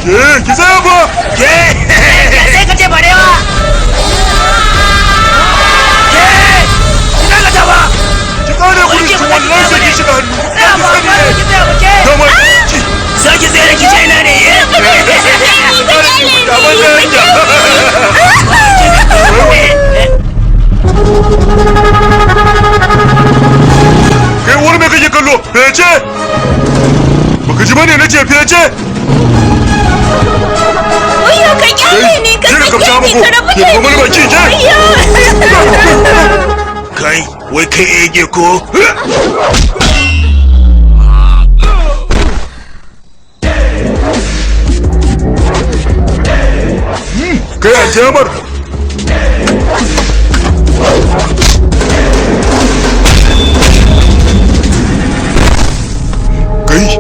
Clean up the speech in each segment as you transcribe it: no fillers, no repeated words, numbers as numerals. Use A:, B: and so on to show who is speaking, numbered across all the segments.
A: ki tsaya ba.
B: Sai ka ce barewa. Ki dakata ba.
A: Ki kare gurin su wallahi sai ki shiga hannu. Sai ki
B: tsaya ki ce ina ne.
A: Kai wani me kake kallo? Fece! Baka ji bane nace fece?
C: Oyo ka kyale ni ka sake ni ka rabu da ni.
A: Baki je. Kai, wai kai ege ko? Kai a jamar. Kai.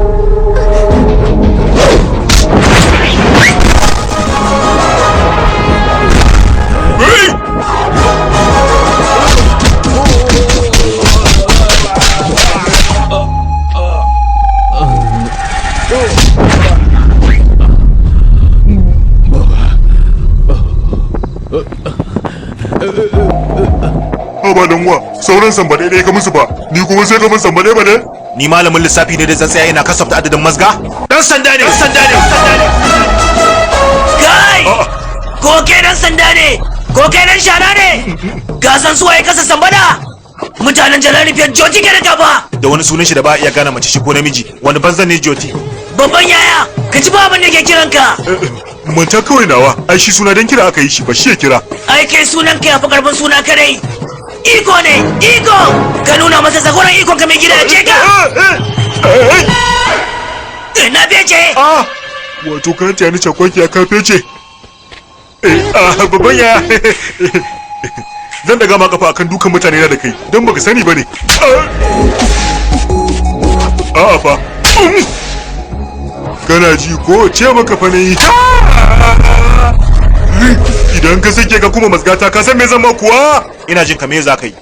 A: Abalin wa sauran sambade ɗaya ka musu ba, ni kuma sai ka mun sambade ba ne?
D: Ni malamin lissafi ne da zan tsaya ina kasafta adadin mazga? Dan sanda ne,
B: Kai! Ko kai dan sanda ne? Ko kai dan shara ne? Ka san suwaye kasa sambada? Mutanen jalalifiyar Joti ke da gaba.
D: Da wani sunan shi da ba a iya gane mace shi ko namiji, wani banzan ne Joti?
B: Babban yaya, ka ci babin da ke kiranka.
A: Manta kawai nawa, ai shi suna dan kira aka yi shi ba shi ya kira.
B: Ai kai sunan ka yafi karfin suna kadai. Iko ne, iko! Ka nuna masa zagoran ikon ka mai gida ce ka. Na fece.
A: Wato kan ta ni cakwaki ya ka fece. Babban ya. Zan daga ma kafa akan dukan mutane na da kai, don baka sani bane. A'a fa. Kana ji ko ce maka fa ne? Idan ka sake ka kuma masgata ka san me zan ma kuwa?
D: Ina jin ka me za ka yi?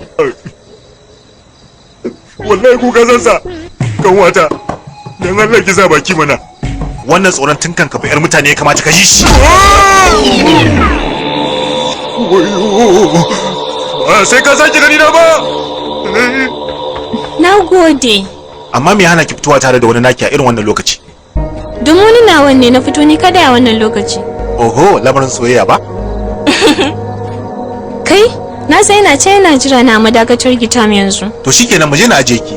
A: Wallahi ko ka san sa. Kan wata. Dan Allah ki sa baki mana.
D: Wannan tsoron tunkan ka fa yar mutane ya kamata ka ji shi.
A: Sai ka sake gani na ba.
C: Na gode.
D: Amma me hana ki fitowa tare da wani naki a irin wannan lokaci?
C: Don wani nawan ne na fito ni kada a wannan lokaci.
D: Oho, lamarin soyayya ba?
C: Kai, na sai na ce yana jira na madakatar gitam yanzu.
D: To shikenan mu je na aje ki.